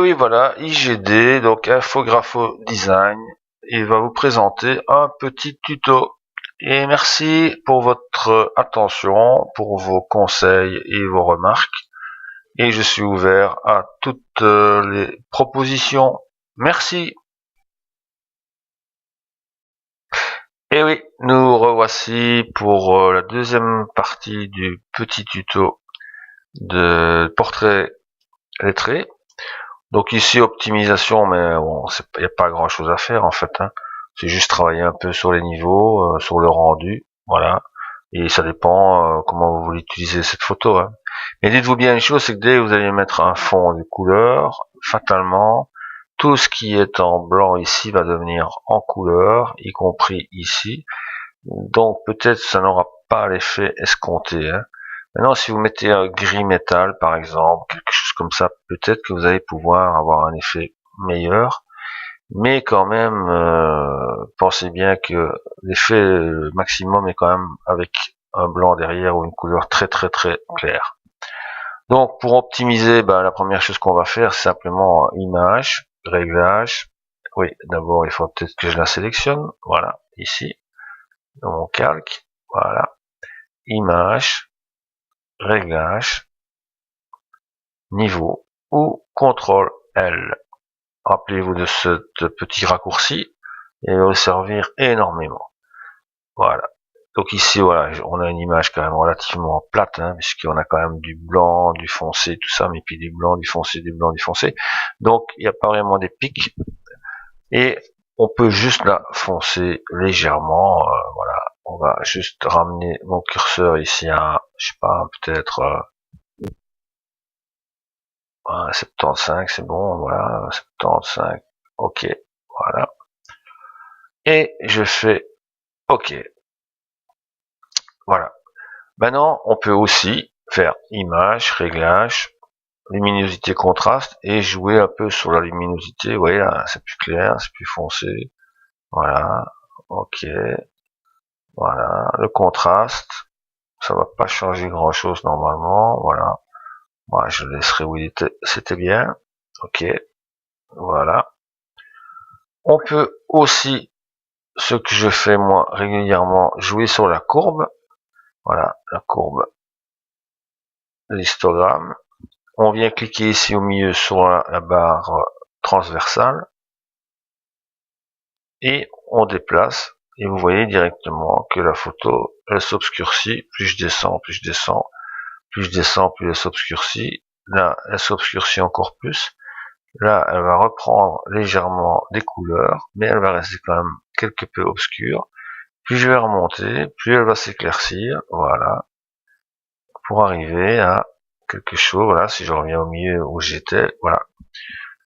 oui, voilà, IGD, donc Infographo Design, il va vous présenter un petit tuto. Et merci pour votre attention, pour vos conseils et vos remarques. Et je suis ouvert à toutes les propositions. Merci. Et oui, nous revoici pour la deuxième partie du petit tuto de portrait lettré. Donc ici optimisation, mais bon, il n'y a pas grand chose à faire en fait, hein. C'est juste travailler un peu sur les niveaux, sur le rendu, voilà. Et ça dépend comment vous voulez utiliser cette photo, hein. Mais dites-vous bien une chose, c'est que dès que vous allez mettre un fond de couleur, fatalement, tout ce qui est en blanc ici va devenir en couleur, y compris ici. Donc peut-être ça n'aura pas l'effet escompté, hein. Maintenant, si vous mettez un gris métal, par exemple, quelque chose comme ça, peut-être que vous allez pouvoir avoir un effet meilleur. Mais quand même, pensez bien que l'effet maximum est quand même avec un blanc derrière ou une couleur très très très claire. Donc, pour optimiser, la première chose qu'on va faire, c'est simplement image, réglage. Oui, d'abord, il faut peut-être que je la sélectionne. Voilà, ici, dans mon calque. Voilà, image, réglage, niveau ou CTRL L. Rappelez-vous de ce petit raccourci, et il va vous servir énormément. Voilà. Donc ici, voilà, on a une image quand même relativement plate, hein, puisqu'on a quand même du blanc, du foncé, tout ça, mais puis du blanc, du foncé, du blanc, du foncé. Donc il n'y a pas vraiment des pics, et on peut juste la foncer légèrement. Voilà, on va juste ramener mon curseur ici à, je sais pas, peut-être 75, c'est bon, voilà, 75, ok, voilà. Et je fais ok. Voilà. Maintenant, on peut aussi faire image, réglage, luminosité, contraste et jouer un peu sur la luminosité. Vous voyez là, c'est plus clair, c'est plus foncé. Voilà. Ok. Voilà. Le contraste, ça va pas changer grand chose normalement. Voilà. Moi, je laisserai où il était. C'était bien. Ok. Voilà. On peut aussi, ce que je fais moi régulièrement, jouer sur la courbe. Voilà, la courbe, l'histogramme. On vient cliquer ici au milieu sur la barre transversale et on déplace et vous voyez directement que la photo elle s'obscurcit. Plus je descends, plus je descends, plus je descends, plus elle s'obscurcit. Là, elle s'obscurcit encore plus. Là, elle va reprendre légèrement des couleurs, mais elle va rester quand même quelque peu obscure. Plus je vais remonter, plus elle va s'éclaircir. Voilà, pour arriver à quelque chose. Voilà, si je reviens au milieu où j'étais, voilà.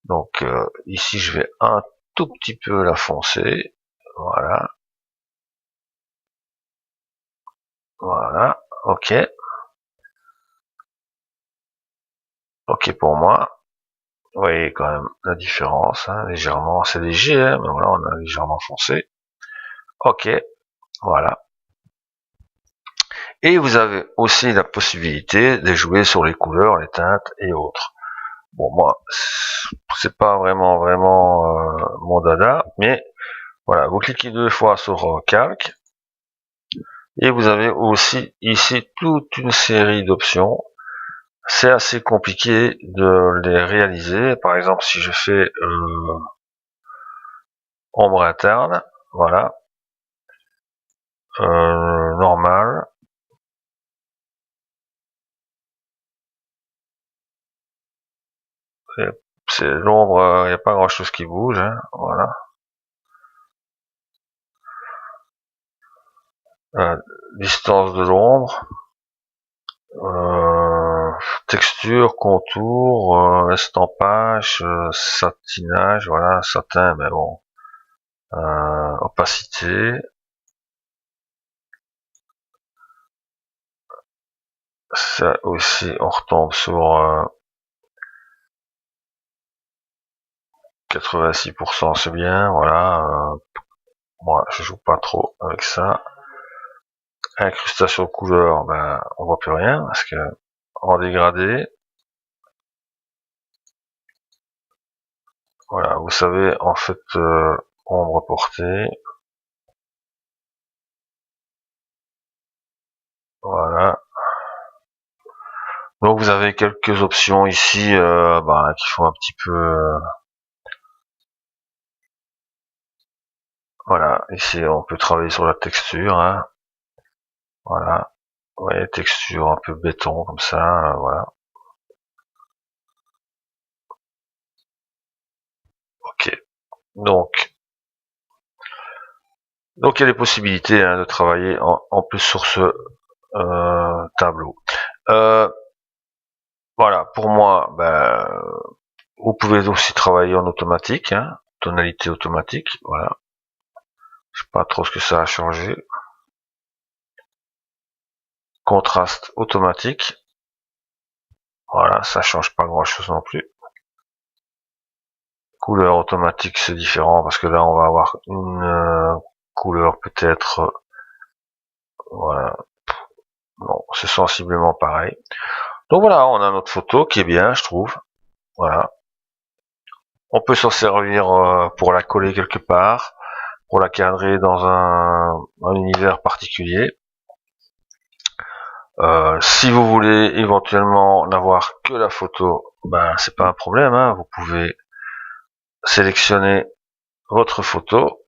Donc ici, je vais un tout petit peu la foncer. Voilà. Voilà. Ok. Ok pour moi. Vous voyez quand même la différence, hein, légèrement. C'est léger, hein, mais voilà, on a légèrement foncé. Ok. Voilà. Et vous avez aussi la possibilité de jouer sur les couleurs, les teintes et autres. Bon, moi, c'est pas vraiment mon dada, mais voilà, vous cliquez 2 fois sur calque et vous avez aussi ici toute une série d'options. C'est assez compliqué de les réaliser. Par exemple, si je fais ombre interne, voilà, normal, c'est l'ombre, il n'y a pas grand chose qui bouge, hein, voilà. Distance de l'ombre, texture, contour, estampage, satinage, voilà, satin, mais bon, opacité, ça aussi, on retombe sur 86%, c'est bien, voilà. Moi, je joue pas trop avec ça. Incrustation couleur, on voit plus rien parce que en dégradé, Voilà, vous savez, en fait, ombre portée. Voilà. Donc vous avez quelques options ici qui font un petit peu... voilà, ici on peut travailler sur la texture. Hein. Voilà. Ouais, texture un peu béton comme ça, voilà. Ok. Donc il y a des possibilités hein, de travailler en plus sur ce tableau. Voilà, pour moi, vous pouvez aussi travailler en automatique, hein, tonalité automatique, voilà. Je sais pas trop ce que ça a changé. Contraste automatique. Voilà, ça change pas grand chose non plus. Couleur automatique, c'est différent parce que là, on va avoir une couleur peut-être, voilà. Non, c'est sensiblement pareil. Donc voilà, on a notre photo qui est bien, je trouve. Voilà. On peut s'en servir pour la coller quelque part, pour la cadrer dans un univers particulier. Si vous voulez éventuellement n'avoir que la photo, c'est pas un problème, hein, vous pouvez sélectionner votre photo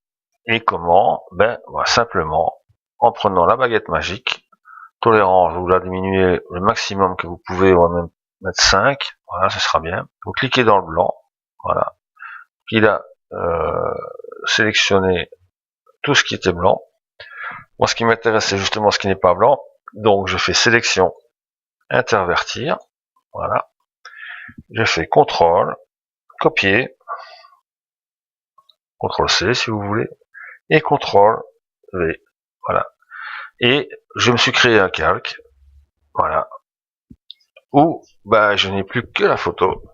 et comment simplement en prenant la baguette magique, tolérance, vous la diminuez le maximum que vous pouvez, ou même mettre 5, voilà, ce sera bien. Vous cliquez dans le blanc, voilà, il a sélectionné tout ce qui était blanc. Moi, ce qui m'intéresse, c'est justement ce qui n'est pas blanc, donc je fais sélection, intervertir, voilà, je fais CTRL, copier, CTRL C si vous voulez, et CTRL V, voilà. Et je me suis créé un calque, voilà, où je n'ai plus que la photo,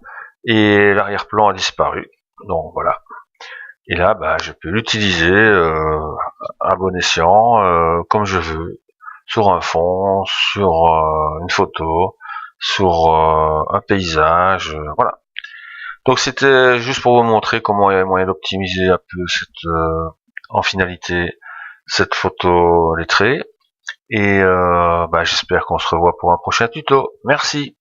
et l'arrière-plan a disparu, donc voilà. Et là, je peux l'utiliser à bon escient, comme je veux, sur un fond, sur une photo, sur un paysage, voilà. Donc c'était juste pour vous montrer comment il y a moyen d'optimiser un peu en finalité cette photo lettrée. Et j'espère qu'on se revoit pour un prochain tuto. Merci.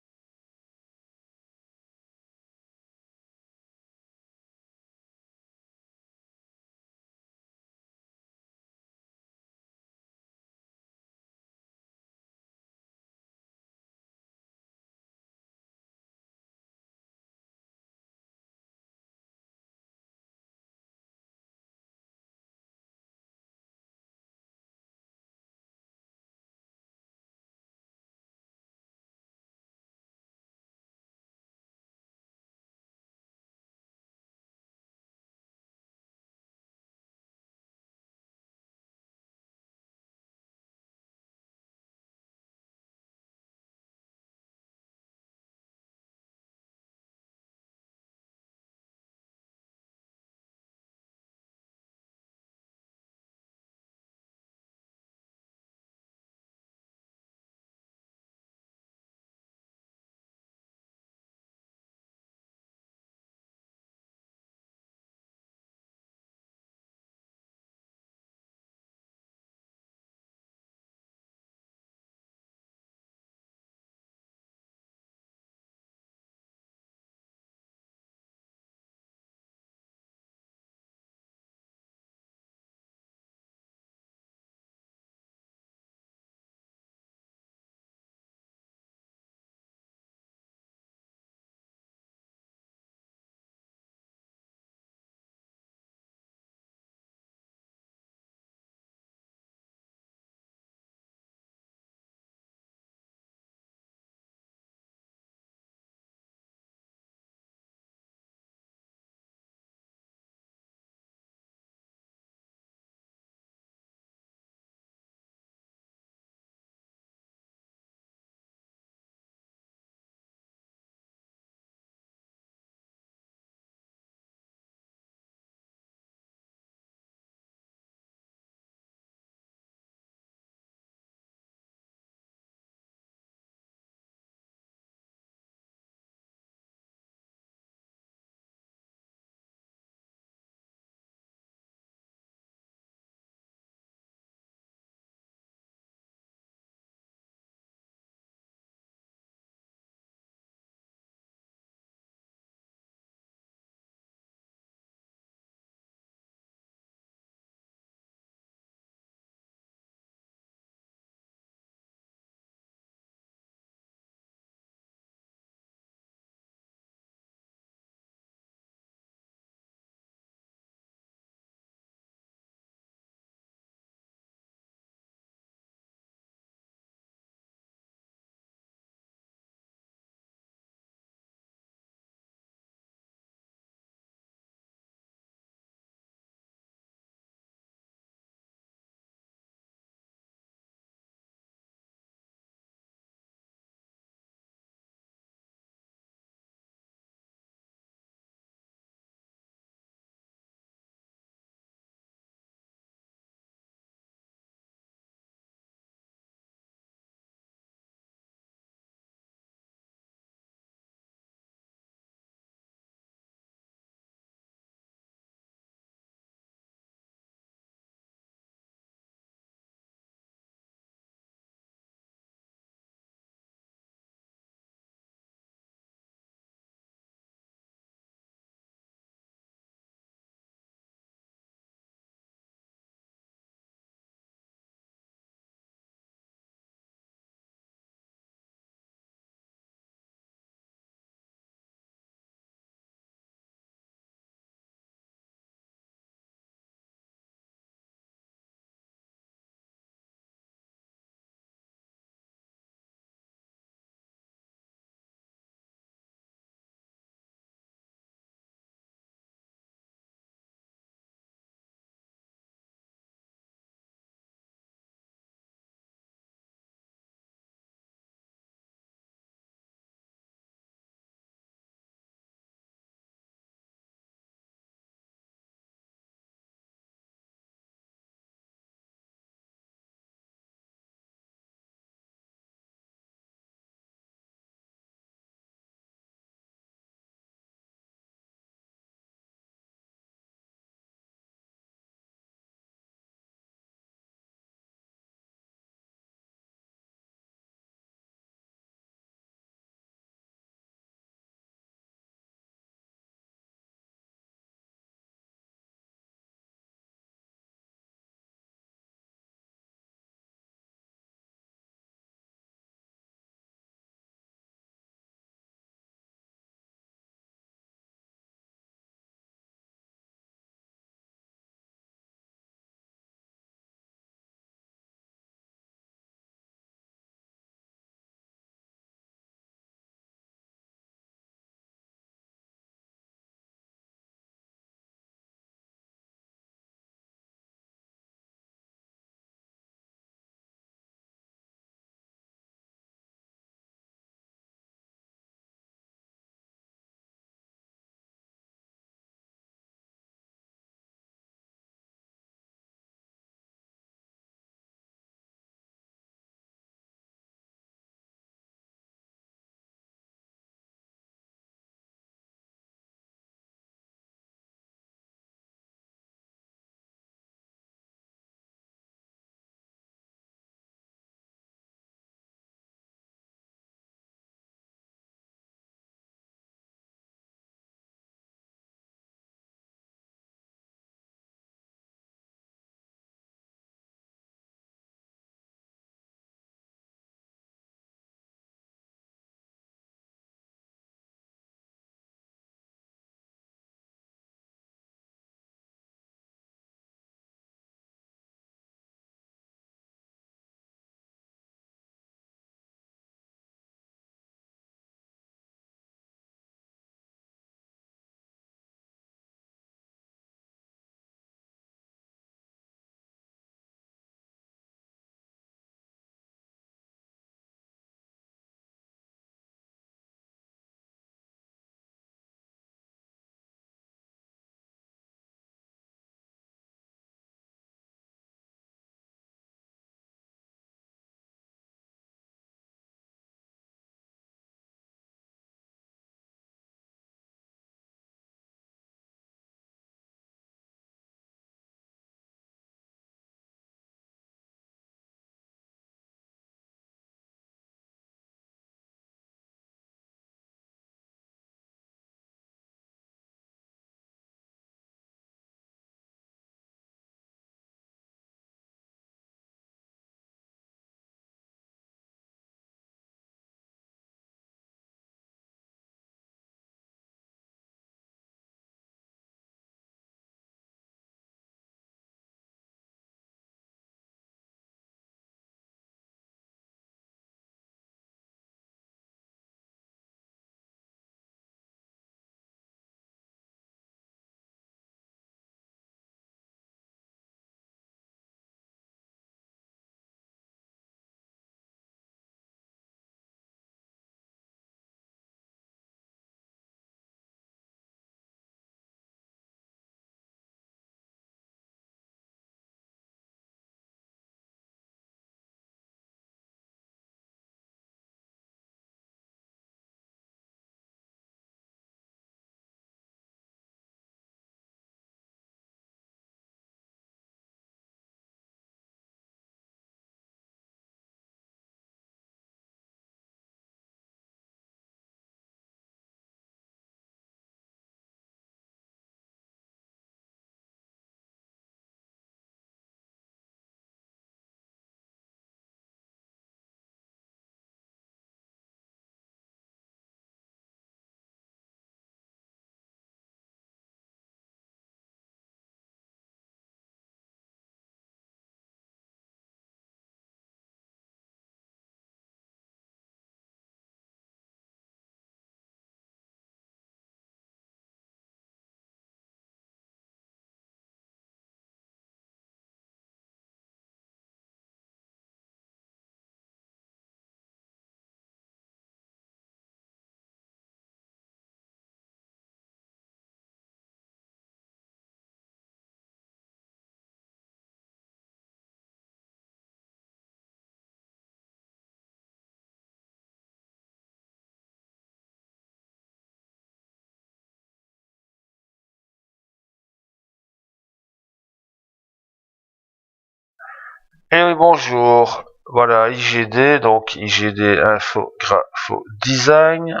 Eh oui, bonjour. Voilà, IGD, donc IGD Infographo Design,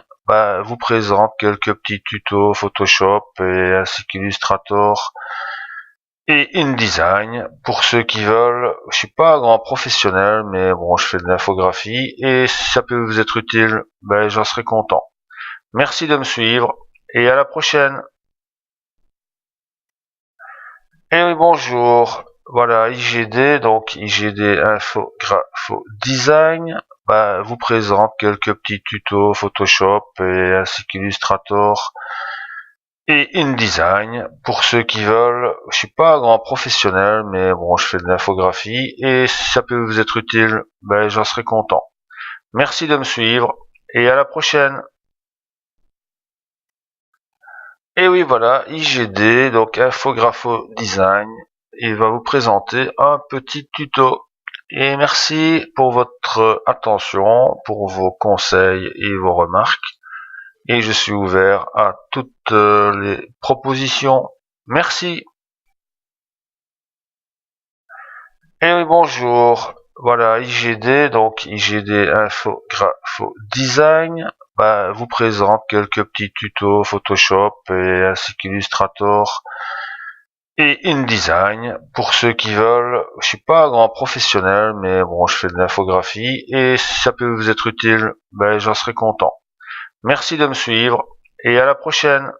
vous présente quelques petits tutos Photoshop et ainsi qu'Illustrator et InDesign pour ceux qui veulent. Je suis pas un grand professionnel, mais bon, je fais de l'infographie et si ça peut vous être utile, j'en serai content. Merci de me suivre et à la prochaine. Eh oui, bonjour. Voilà, IGD, donc IGD Infographo Design, vous présente quelques petits tutos Photoshop et ainsi qu'Illustrator et InDesign pour ceux qui veulent. Je suis pas un grand professionnel, mais bon, je fais de l'infographie et si ça peut vous être utile, j'en serai content. Merci de me suivre et à la prochaine. Et oui, voilà, IGD, donc Infographo Design, il va vous présenter un petit tuto. Et merci pour votre attention, pour vos conseils et vos remarques. Et je suis ouvert à toutes les propositions. Merci. Et oui, bonjour. Voilà, IGD, donc IGD Infographo Design, vous présente quelques petits tutos Photoshop et ainsi qu'Illustrator et InDesign pour ceux qui veulent. Je suis pas un grand professionnel, mais bon, je fais de l'infographie et si ça peut vous être utile, j'en serai content. Merci de me suivre et à la prochaine.